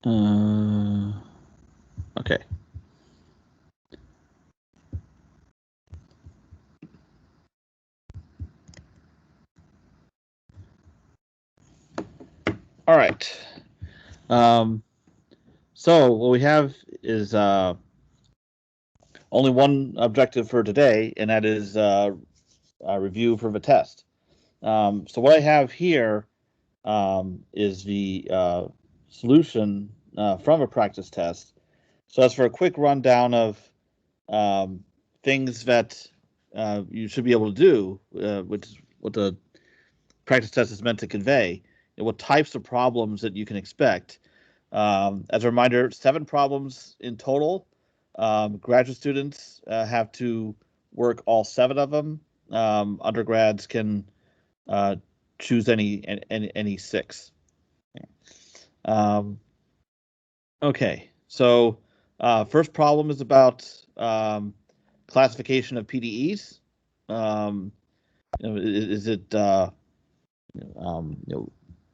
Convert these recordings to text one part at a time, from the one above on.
Okay. All right. So what we have is only one objective for today, and that is a review for the test. So what I have here is the solution from a practice test. So that's for a quick rundown of things that you should be able to do, which is what the practice test is meant to convey, and what types of problems that you can expect. As a reminder, 7 problems in total. Graduate students have to work all 7 of them. Undergrads can choose any 6. Okay, so first problem is about classification of PDEs. Is it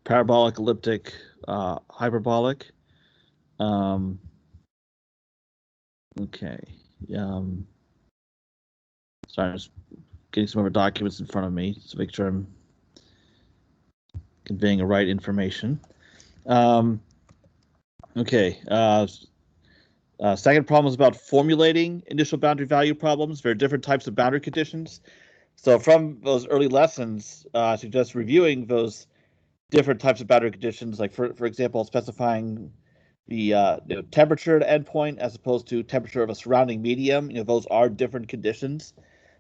parabolic, elliptic, hyperbolic? Okay. Sorry, I'm just getting some other documents in front of me to make sure I'm conveying the right information. Okay. Second problem is about formulating initial boundary value problems for different types of boundary conditions. So from those early lessons, I suggest reviewing those different types of boundary conditions, like for example, specifying the temperature at endpoint as opposed to temperature of a surrounding medium. Those are different conditions,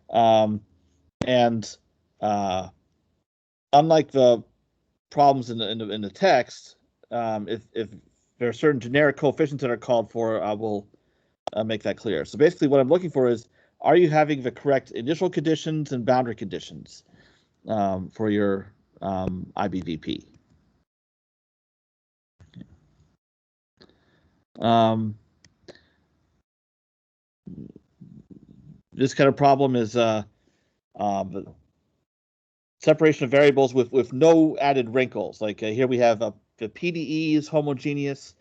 and unlike the problems in the text, if there are certain generic coefficients that are called for, I will make that clear. So basically, what I'm looking for is, are you having the correct initial conditions and boundary conditions for your IBVP? This kind of problem is separation of variables with no added wrinkles. Like here we have the PDE is homogeneous,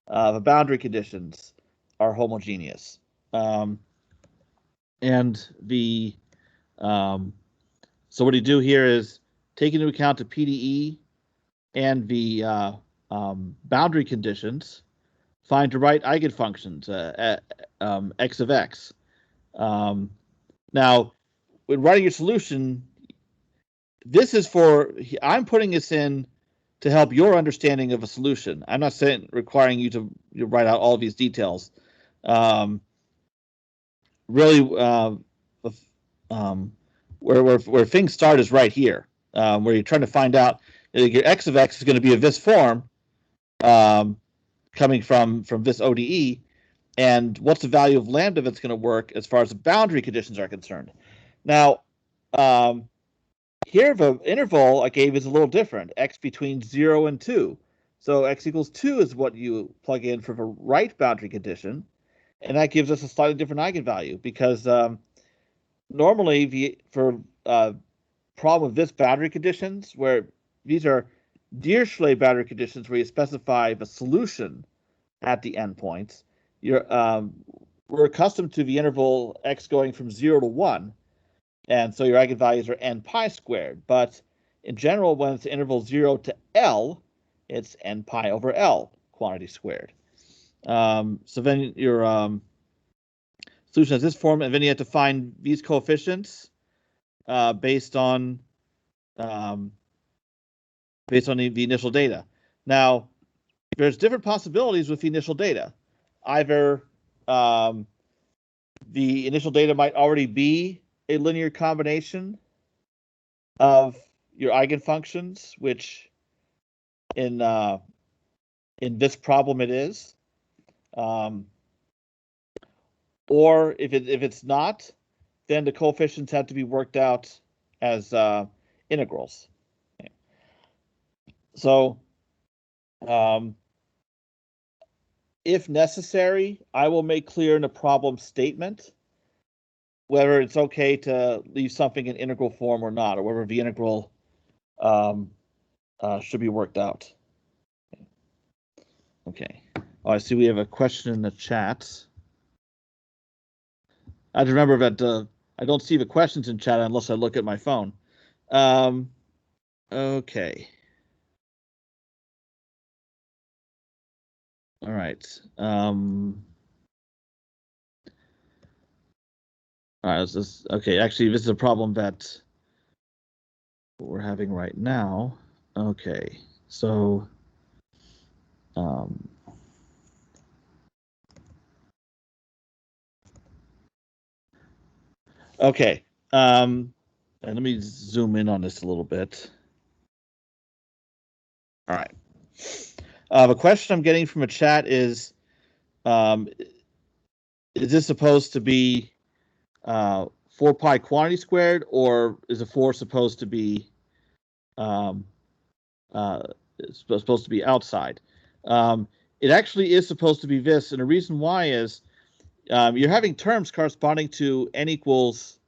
the boundary conditions are homogeneous, and the so what you do here is take into account the PDE and the boundary conditions, find the right eigenfunctions, x of x. Now, when writing your solution, this is I'm putting this in to help your understanding of a solution. I'm not saying requiring you to write out all of these details. Really, where things start is right here, where you're trying to find out your x of x is going to be of this form, coming from this ODE, and what's the value of lambda that's going to work as far as the boundary conditions are concerned. Now, here the interval I gave is a little different, x between 0 and 2. So x equals 2 is what you plug in for the right boundary condition, and that gives us a slightly different eigenvalue, because normally for problem of this boundary conditions, where these are Dirichlet boundary conditions where you specify the solution at the endpoints, we're accustomed to the interval x going from 0 to 1, and so your eigenvalues are n pi squared. But in general, when it's interval 0 to L, it's n pi over L quantity squared. So then your solution has this form, and then you have to find these coefficients based on the initial data. Now, there's different possibilities with the initial data. Either the initial data might already be a linear combination of your eigenfunctions, which in this problem it is, or if it's not, then the coefficients have to be worked out as integrals. Okay. So, if necessary, I will make clear in the problem statement whether it's okay to leave something in integral form or not, or whether the integral should be worked out. Okay. Oh, I see we have a question in the chat. I have to remember that I don't see the questions in chat unless I look at my phone. Okay. All right. All right. Okay. Actually, this is a problem that we're having right now. Okay. So, okay. And let me zoom in on this a little bit. All right. The question I'm getting from a chat is this supposed to be 4 pi quantity squared, or is a 4 supposed to be supposed to be outside? It actually is supposed to be this, and the reason why is you're having terms corresponding to n equals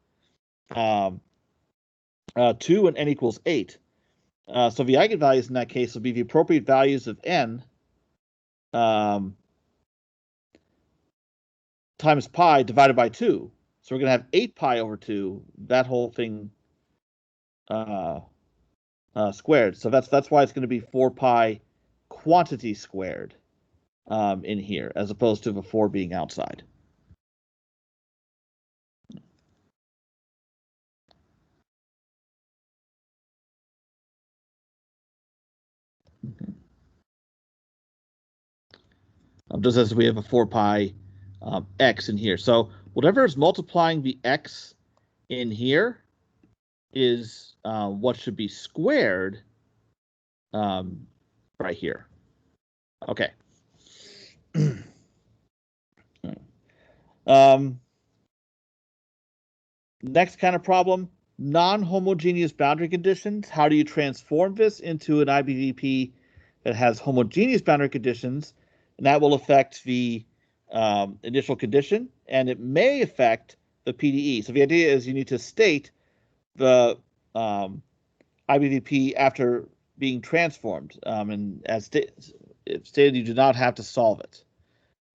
2 and n equals 8. So the eigenvalues in that case will be the appropriate values of n times pi divided by 2. So we're going to have 8 pi over 2, that whole thing squared. So that's why it's going to be 4 pi quantity squared in here, as opposed to the 4 being outside. Just as we have a 4 pi x in here. So whatever is multiplying the x in here is what should be squared right here. Okay. Next kind of problem, non-homogeneous boundary conditions. How do you transform this into an Ibdp that has homogeneous boundary conditions? And that will affect the initial condition, and it may affect the PDE. So the idea is you need to state the Ibdp after being transformed. And as stated, you do not have to solve it.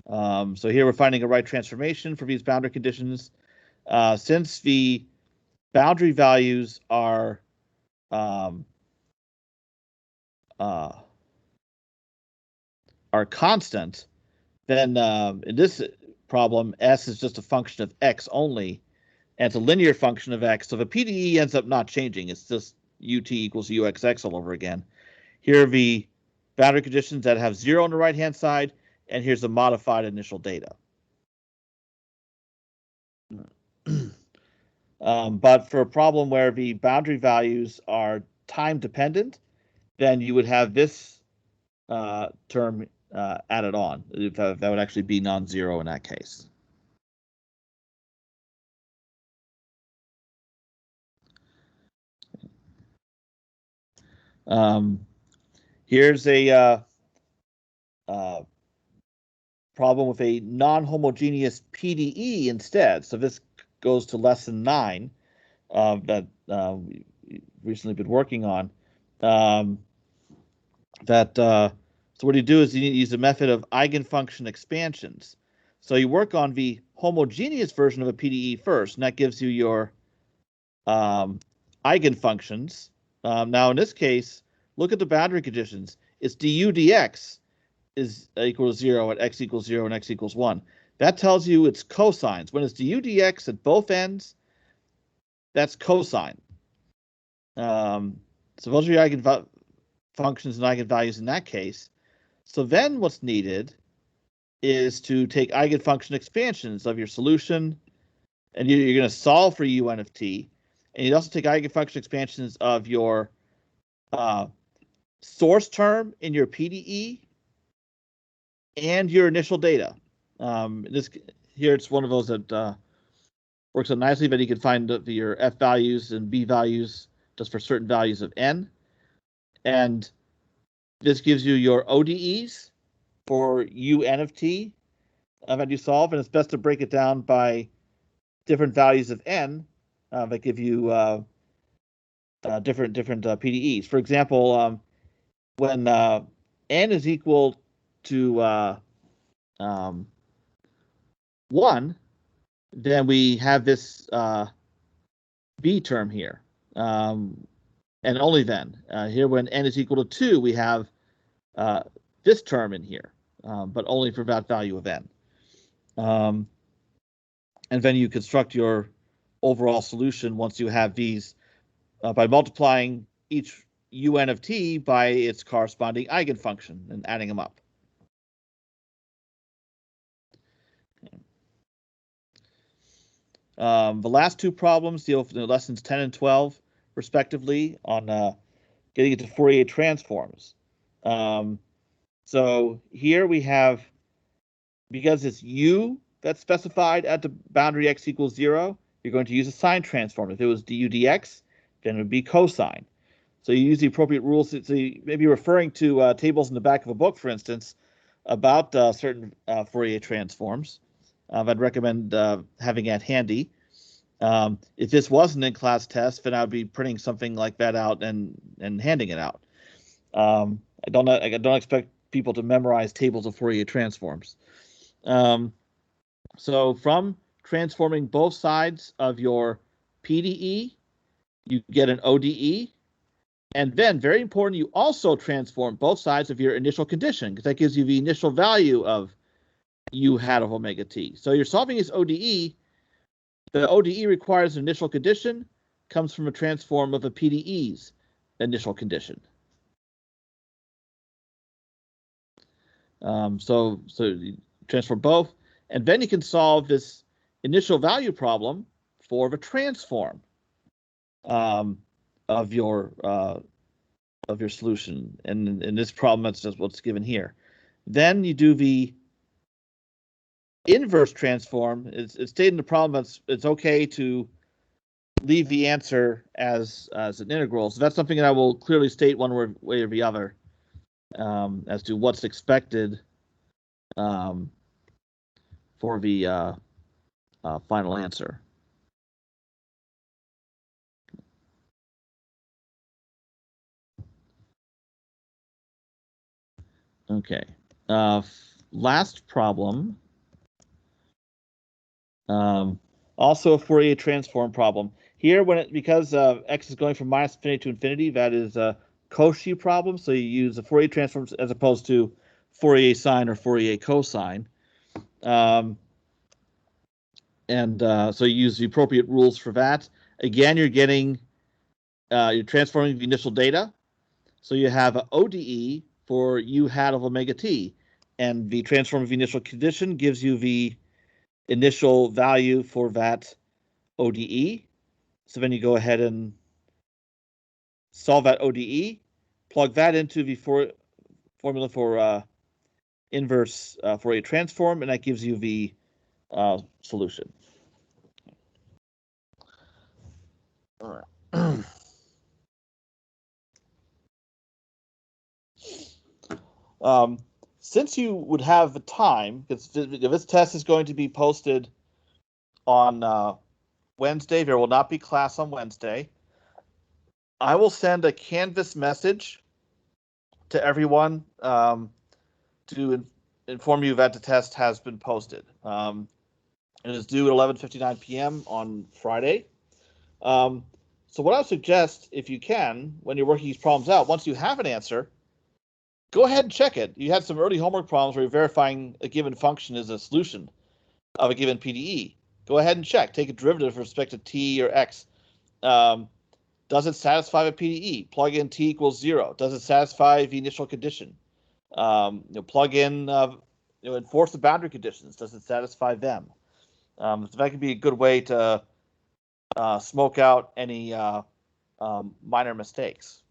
So here we're finding a right transformation for these boundary conditions. Since the boundary values are constant, then in this problem, s is just a function of x only, and it's a linear function of x. So the PDE ends up not changing. It's just ut equals uxx all over again. Here are the boundary conditions that have 0 on the right-hand side, and here's the modified initial data. But for a problem where the boundary values are time dependent, then you would have this term added on. That would actually be non-zero in that case. Here's a problem with a non-homogeneous PDE instead. So this goes to lesson 9 that we've recently been working on. So what you do is you need to use the method of eigenfunction expansions. So you work on the homogeneous version of a PDE first, and that gives you your eigenfunctions. Now, in this case, look at the boundary conditions. It's du dx is equal to 0 at x equals 0 and x equals 1. That tells you it's cosines. When it's du dx at both ends, that's cosine. So those are your eigenfunctions and eigenvalues in that case. So then what's needed is to take eigenfunction expansions of your solution, and you're going to solve for un of t. And you'd also take eigenfunction expansions of your source term in your PDE and your initial data. Here it's one of those that works out nicely, but you can find your f values and b values just for certain values of n. And this gives you your ODEs for un of t that you solve, and it's best to break it down by different values of n that give you different PDEs. For example, when n is equal to 1, then we have this b term here. And only then. Here, when n is equal to 2, we have this term in here, but only for that value of n. And then you construct your overall solution once you have these by multiplying each un of t by its corresponding eigenfunction and adding them up. The last two problems deal with lessons 10 and 12, respectively, on getting into Fourier transforms. So here we have, because it's u that's specified at the boundary x equals 0, you're going to use a sine transform. If it was du dx, then it would be cosine. So you use the appropriate rules. So you may be referring to tables in the back of a book, for instance, about certain Fourier transforms. I'd recommend having it handy. If this was an in-class test, then I would be printing something like that out and handing it out. I don't expect people to memorize tables of Fourier transforms. So from transforming both sides of your PDE, you get an ODE. And then, very important, you also transform both sides of your initial condition, because that gives you the initial value of u hat of omega t. So you're solving this ODE. The ODE requires an initial condition, comes from a transform of a PDE's initial condition. So you transform both, and then you can solve this initial value problem for the transform of your solution. And in this problem, that's just what's given here. Then you do the inverse transform. It's stated in the problem that it's okay to leave the answer as an integral. So that's something that I will clearly state one way or the other as to what's expected for the final answer. Okay. Last problem. Also a Fourier transform problem. Here, because x is going from minus infinity to infinity, that is a Cauchy problem. So you use the Fourier transforms as opposed to Fourier sine or Fourier cosine. So you use the appropriate rules for that. Again, you're transforming the initial data. So you have an ODE for u hat of omega t, and the transform of the initial condition gives you the initial value for that ODE. So then you go ahead and solve that ODE, plug that into the formula for inverse Fourier transform, and that gives you the solution. All right. Since you would have the time, because this test is going to be posted on Wednesday, there will not be class on Wednesday. I will send a Canvas message to everyone to inform you that the test has been posted. It is due at 11:59 p.m. on Friday. So what I would suggest, if you can, when you're working these problems out, once you have an answer, go ahead and check it. You had some early homework problems where you're verifying a given function is a solution of a given PDE. Go ahead and check. Take a derivative with respect to t or x. Does it satisfy the PDE? Plug in t equals 0. Does it satisfy the initial condition? Plug in, enforce the boundary conditions. Does it satisfy them? So that could be a good way to smoke out any minor mistakes,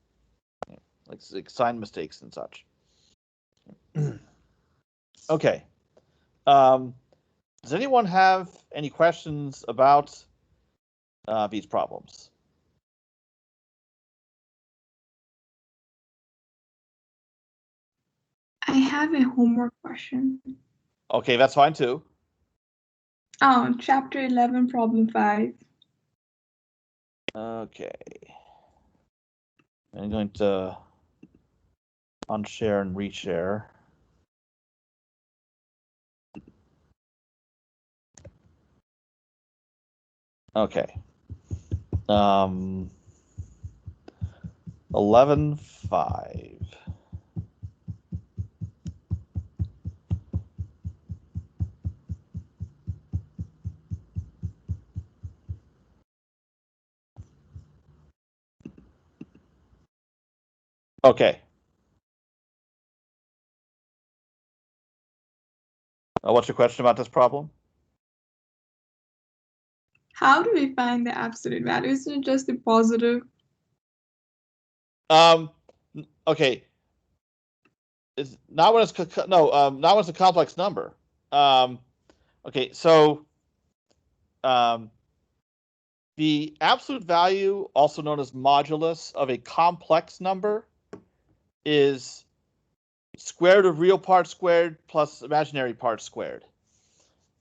like sign mistakes and such. Okay. Does anyone have any questions about these problems? I have a homework question. Okay, that's fine too. Chapter 11, problem 5. Okay. I'm going to unshare and reshare. Okay. 11.5. Okay. What's your question about this problem? How do we find the absolute value? Isn't it just the positive? Okay. It's not when it's not when it's a complex number. Okay, so the absolute value, also known as modulus of a complex number, is square root of real part squared plus imaginary part squared.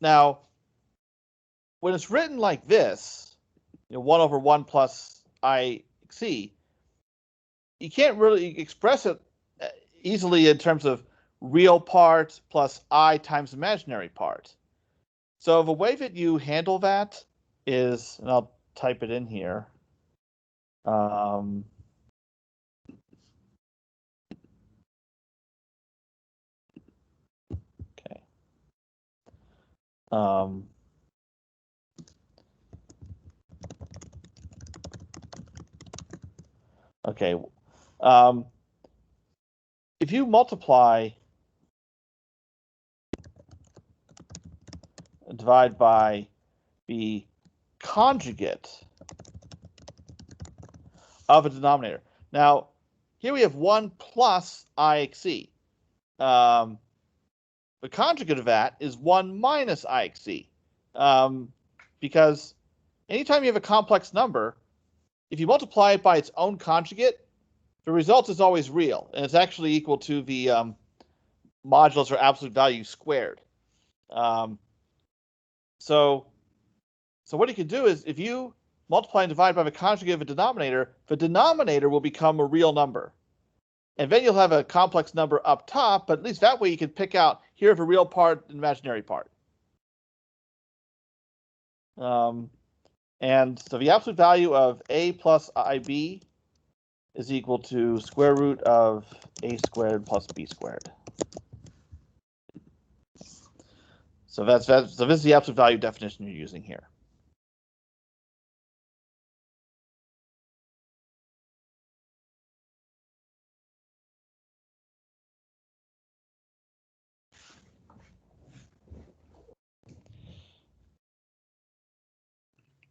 Now, when it's written like this, 1 over 1 plus IC, you can't really express it easily in terms of real part plus I times imaginary part. So the way that you handle that is, and I'll type it in here. Okay. Okay. If you multiply and divide by the conjugate of a denominator. Now, here we have 1 plus IXC. The conjugate of that is 1 minus IXC. Because anytime you have a complex number, if you multiply it by its own conjugate, the result is always real, and it's actually equal to the modulus or absolute value squared. So what you can do is, if you multiply and divide by the conjugate of a denominator, the denominator will become a real number. And then you'll have a complex number up top, but at least that way you can pick out, here have a real part and imaginary part. And so the absolute value of a plus ib is equal to square root of a squared plus b squared. So this is the absolute value definition you're using here.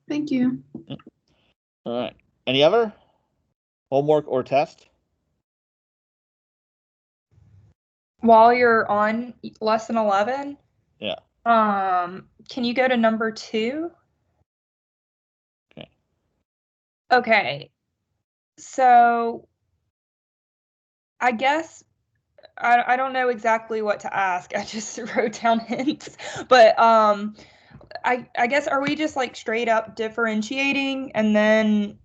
Thank you. All right. Any other homework or test? While you're on lesson 11, Yeah. Can you go to number 2? Okay. Okay. So I guess I don't know exactly what to ask. I just wrote down hints, but I guess, are we just like straight up differentiating, and then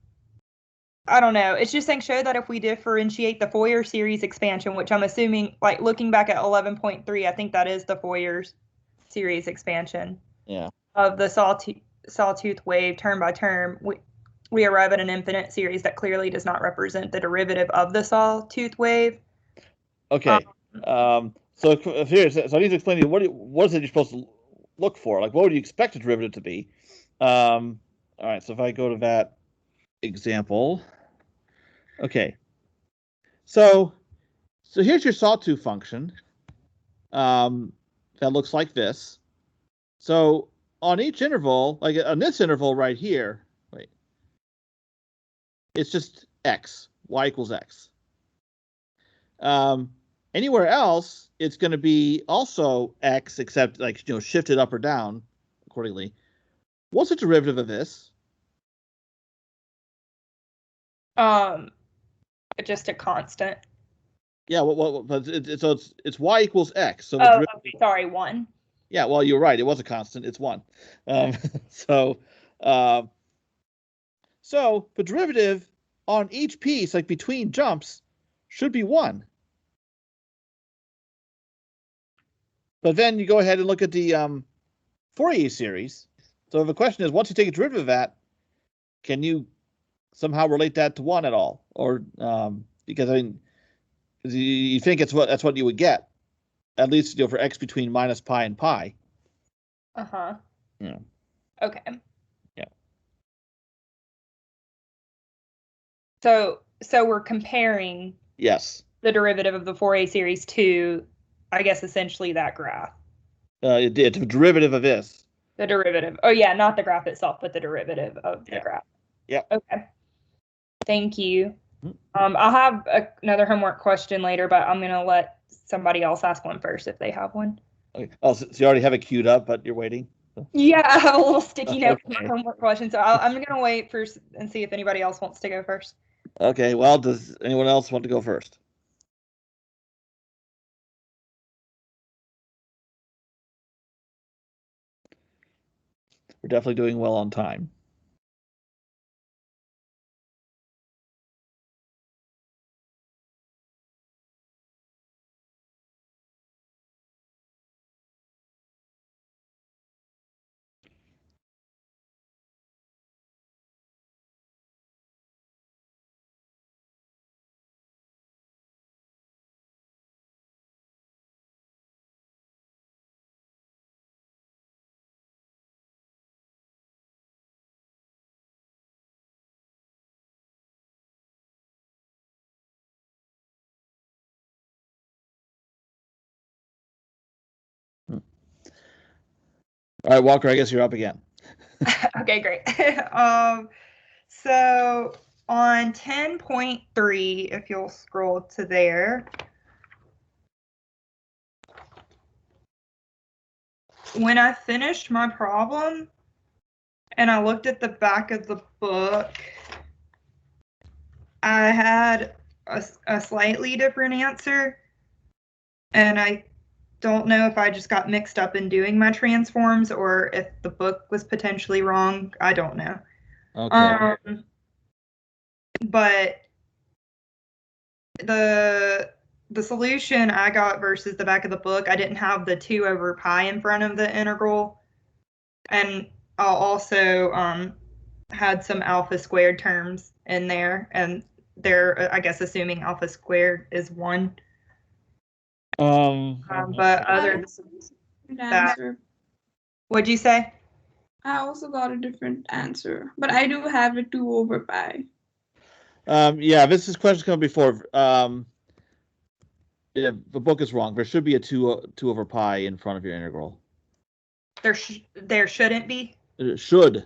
I don't know. It's just saying show that if we differentiate the Fourier series expansion, which I'm assuming, like looking back at 11.3, I think that is the Fourier series expansion. Yeah. Of the sawtooth wave term by term, we arrive at an infinite series that clearly does not represent the derivative of the sawtooth wave. Okay. So here, so I need to explain to you what is it you're supposed to look for? Like, what would you expect a derivative to be? All right. So if I go to that example, okay. So here's your sawtooth function. That looks like this. So on each interval, like on this interval right here, wait, it's just x, y equals x. Anywhere else, it's going to be also x, except like shifted up or down accordingly. What's the derivative of this? Just a constant. Yeah, but it's y equals x. So okay, sorry, 1. Yeah, well, you're right. It was a constant. It's 1. So the derivative on each piece, like between jumps, should be 1. But then you go ahead and look at the Fourier series, So the question is, once you take a derivative of that, can you somehow relate that to 1 at all? Or because I mean, you think that's what you would get, at least for x between minus pi and pi. Uh-huh. Yeah. Okay. Yeah. So we're comparing Yes. the derivative of the Fourier series to, I guess, essentially that graph. It's a derivative of this. The derivative. Oh yeah, not the graph itself, but the derivative of the graph. Yep. Okay. Thank you. I'll have another homework question later, but I'm going to let somebody else ask one first if they have one. Okay. Oh, so you already have it queued up, but you're waiting? Yeah, I have a little sticky note for Okay. my homework question, so I'm going to wait first and see if anybody else wants to go first. Okay, well, does anyone else want to go first? We're definitely doing well on time. All right, Walker, I guess you're up again. Okay, great. So on 10.3, if you'll scroll to there, when I finished my problem and I looked at the back of the book, I had a slightly different answer, and I don't know if I just got mixed up in doing my transforms or if the book was potentially wrong. I don't know. Okay. But the solution I got versus the back of the book, I didn't have the 2 over pi in front of the integral, and I also had some alpha squared terms in there, and they're, I guess, assuming alpha squared is 1. But other than that, what'd you say? I also got a different answer, but I do have a 2 over pi. Yeah, this question come before. Yeah, the book is wrong. There should be a 2 over pi in front of your integral. There shouldn't be? Should.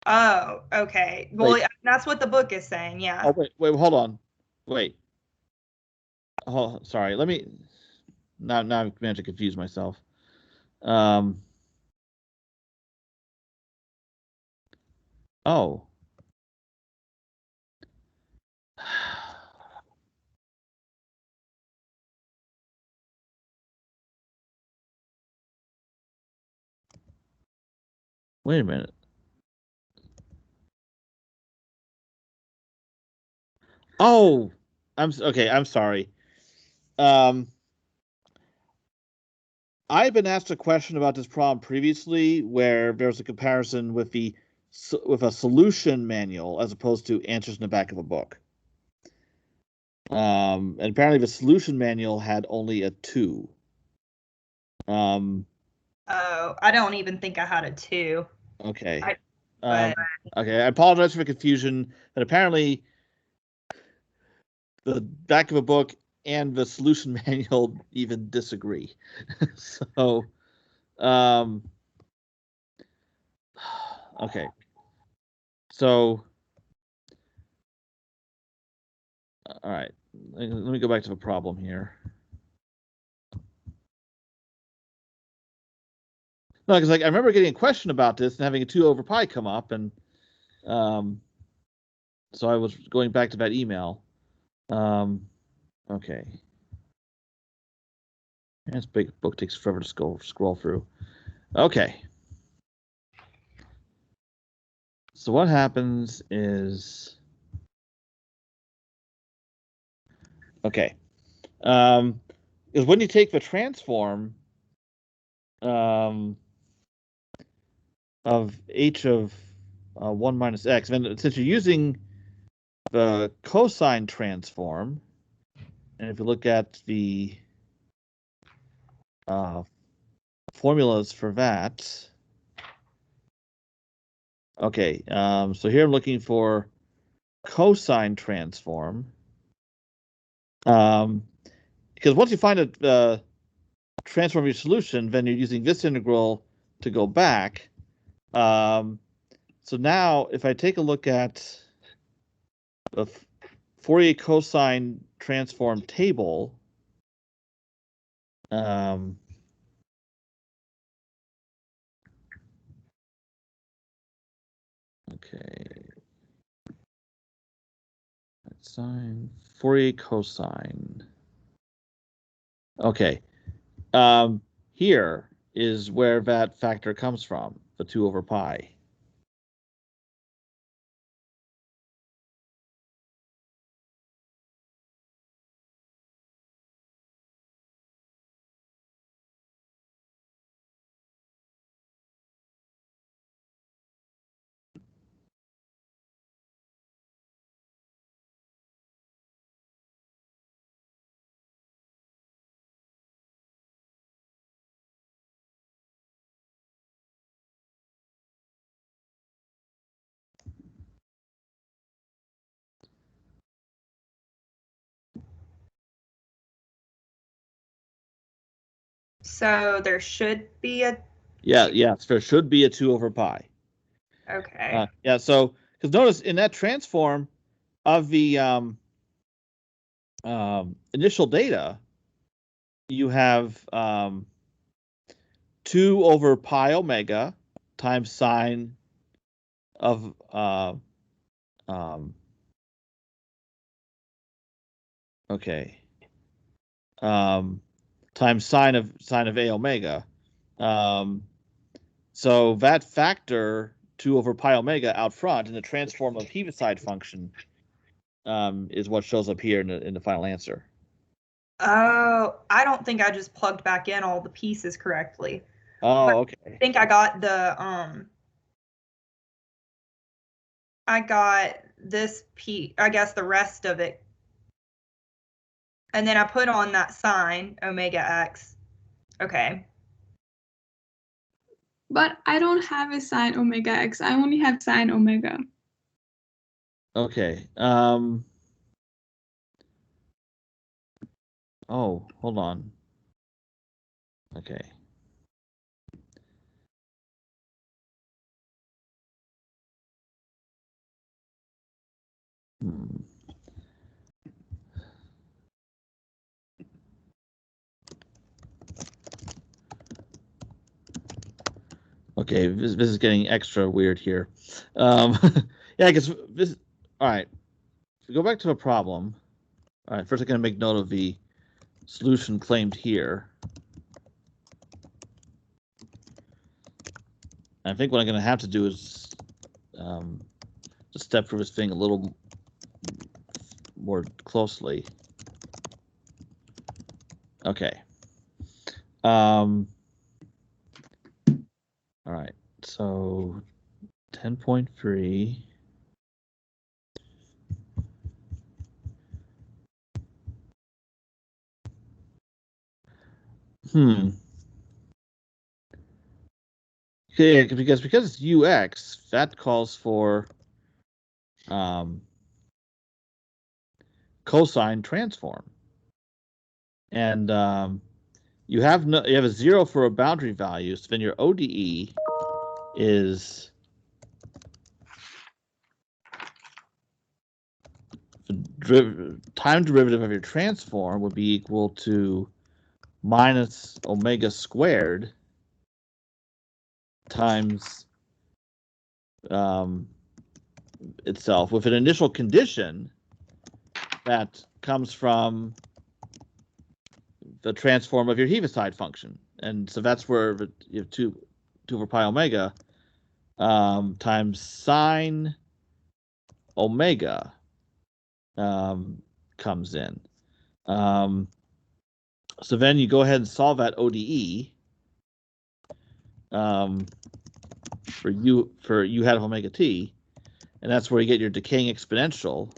Oh, okay. Well, that's what the book is saying, yeah. Oh, wait, hold on. Wait. Oh, sorry. Let me. Now I'm managed to confuse myself. Oh. Wait a minute. Oh, okay. I'm sorry. I've been asked a question about this problem previously, where there's a comparison with a solution manual as opposed to answers in the back of a book. And apparently the solution manual had only a 2. Oh, I don't even think I had a 2. Okay. Okay, I apologize for the confusion, but apparently the back of a book and the solution manual even disagree. So, okay. So, all right. Let me go back to the problem here. No, because I remember getting a question about this and having a 2 over pi come up, and so I was going back to that email. Okay. This big book takes forever to scroll through. Okay. So what happens is, okay, is when you take the transform, h of 1 minus x. And since you're using the cosine transform, and if you look at the formulas for that, okay, so here I'm looking for cosine transform, because once you find a transform your solution, then you're using this integral to go back. So now if I take a look at the Fourier cosine transform table, okay, sine, Fourier cosine. Okay, here is where that factor comes from, the 2 over pi. So there should be a... Yes, there should be a 2 over pi. Okay. Yeah, so, because notice in that transform of the initial data, you have 2 over pi omega times sine of okay, times sine of a omega. So that factor 2 over pi omega out front in the transform of Heaviside function is what shows up here in the final answer. Oh, I don't think I just plugged back in all the pieces correctly. Oh, okay. I think I got the I got this piece, I guess the rest of it. And then I put on that sine omega x. Okay. But I don't have a sine omega x. I only have sine omega. Okay. Oh, hold on. Okay. Okay, this is getting extra weird here. Yeah, because this. All right. So go back to the problem. All right. First, I'm going to make note of the solution claimed here. I think what I'm going to have to do is just step through this thing a little more closely. Okay. All right. So 10.3. Okay, because it's UX, that calls for cosine transform, and you have a 0 for a boundary value, so then your ODE is the time derivative of your transform would be equal to minus omega squared times itself with an initial condition that comes from the transform of your Heaviside function. And so that's where you have 2 over pi omega times sine omega comes in. So then you go ahead and solve that ODE. for u hat of omega t, and that's where you get your decaying exponential.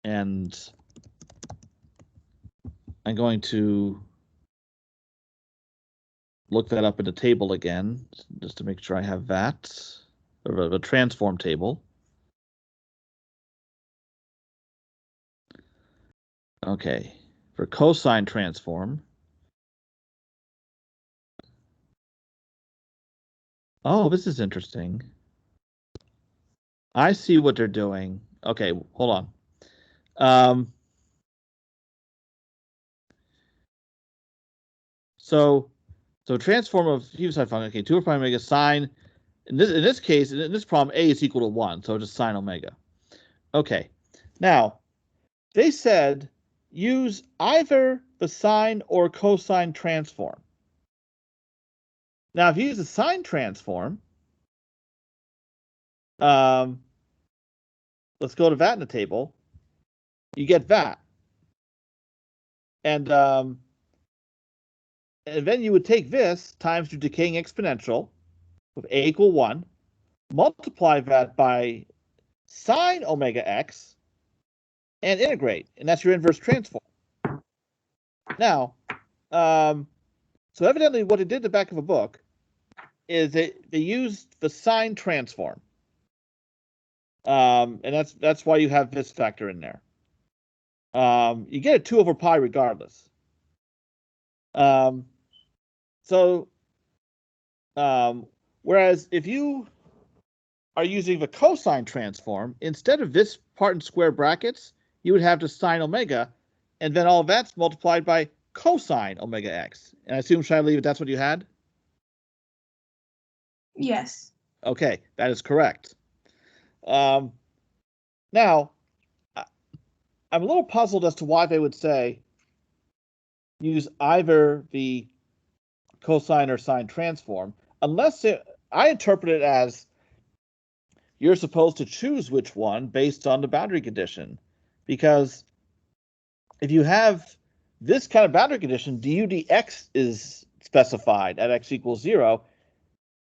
And I'm going to look that up in the table again, just to make sure I have that, or the transform table. Okay, for cosine transform. Oh, this is interesting. I see what they're doing. Okay, hold on. So transform of Heaviside function. Okay, 2 over pi omega sine. In this case, in this problem, a is equal to 1, so just sine omega. Okay, now they said use either the sine or cosine transform. Now, if you use the sine transform, let's go to that in the table. You get that, and then you would take this times your decaying exponential with a equal 1, multiply that by sine omega x, and integrate, and that's your inverse transform. Now, so evidently what they did in the back of a book is they used the sine transform. And that's why you have this factor in there. You get a 2 over pi regardless. Whereas if you are using the cosine transform, instead of this part in square brackets, you would have the sine omega, and then all of that's multiplied by cosine omega x. And I assume, should I leave it, that's what you had? Yes. Okay, that is correct. Now, I'm a little puzzled as to why they would say use either the cosine or sine transform, unless I interpret it as you're supposed to choose which one based on the boundary condition. Because if you have this kind of boundary condition, du dx is specified at x equals 0,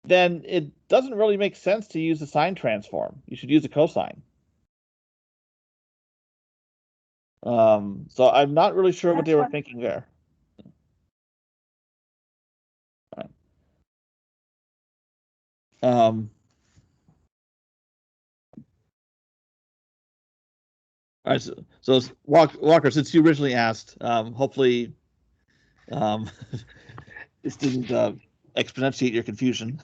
then it doesn't really make sense to use the sine transform. You should use a cosine. So I'm not really sure what they were thinking there. All right, so Walker, since you originally asked, hopefully this didn't exponentiate your confusion.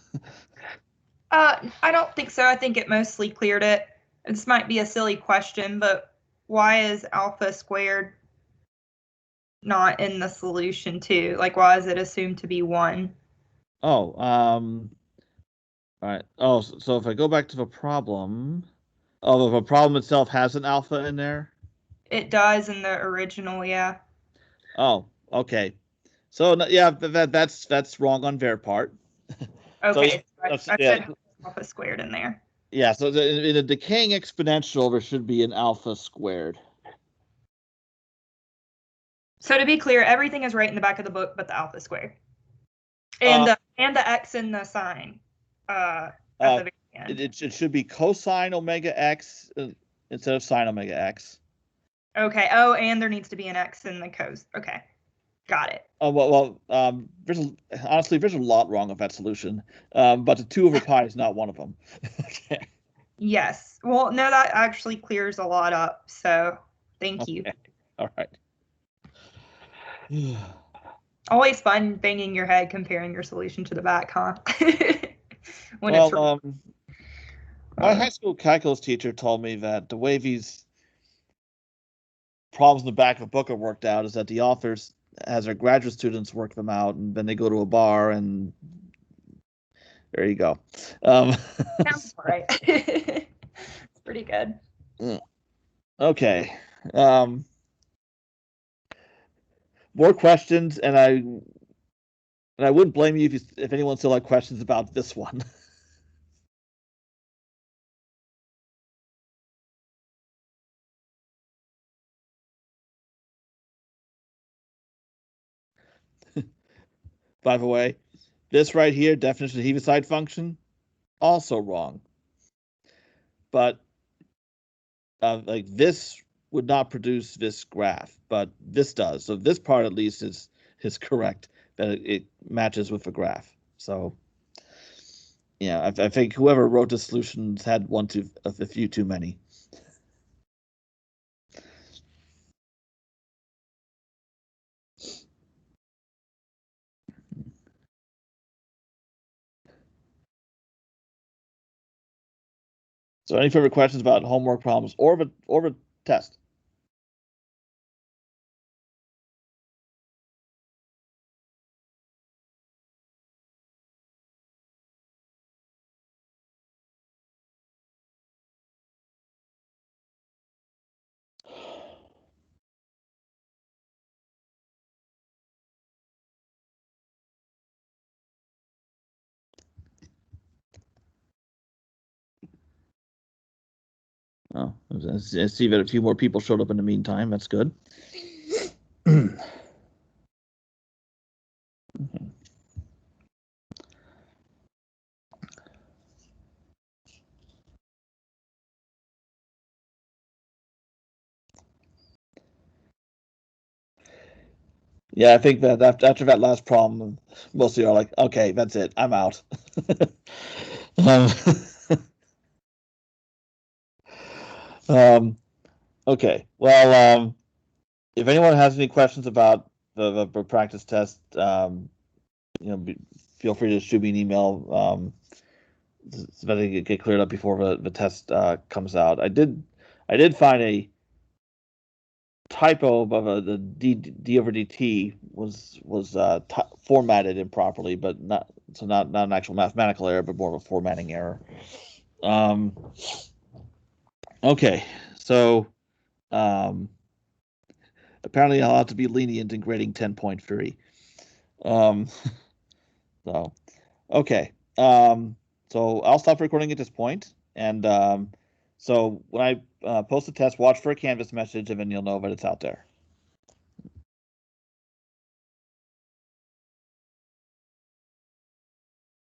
I don't think so. I think it mostly cleared it. This might be a silly question, but why is alpha squared not in the solution too? Like, why is it assumed to be 1? Oh, all right. Oh, so if I go back to the problem, the problem itself has an alpha in there? It does in the original, yeah. Oh, okay. So yeah, that's wrong on their part. Okay, So, I said alpha squared in there. Yeah, so in a decaying exponential, there should be an alpha squared. So to be clear, everything is right in the back of the book but the alpha squared. And the x in the sign at the very end. It should be cosine omega x instead of sine omega x. Okay. Oh, and there needs to be an x in the cos. Okay. Got it. Honestly, there's a lot wrong with that solution, but the 2 over pi is not one of them. Okay. Yes. Well, no, that actually clears a lot up. So thank you. All right. Always fun banging your head comparing your solution to the back, huh? My high school calculus teacher told me that the way these problems in the back of a book are worked out is that the authors has their graduate students work them out, and then they go to a bar, and there you go. Sounds right. It's pretty good. Okay. More questions, and I wouldn't blame you if anyone still had questions about this one. by the way. This right here, definition of Heaviside function, also wrong. But like this would not produce this graph, but this does. So this part at least is correct, that it matches with the graph. So yeah, I think whoever wrote the solutions had a few too many. So any further questions about homework problems or the test? Oh, I see that a few more people showed up in the meantime. That's good. Yeah, I think that after that last problem, most of you are like, okay, that's it. I'm out. Okay. Well, if anyone has any questions about the practice test, feel free to shoot me an email. So that it get cleared up before the test comes out. I did find a typo of the d over dt was formatted improperly, but not an actual mathematical error, but more of a formatting error. Okay, so apparently I'll have to be lenient in grading 10.3. So okay, so I'll stop recording at this point, and so when I post the test, watch for a Canvas message, and then you'll know that it's out there.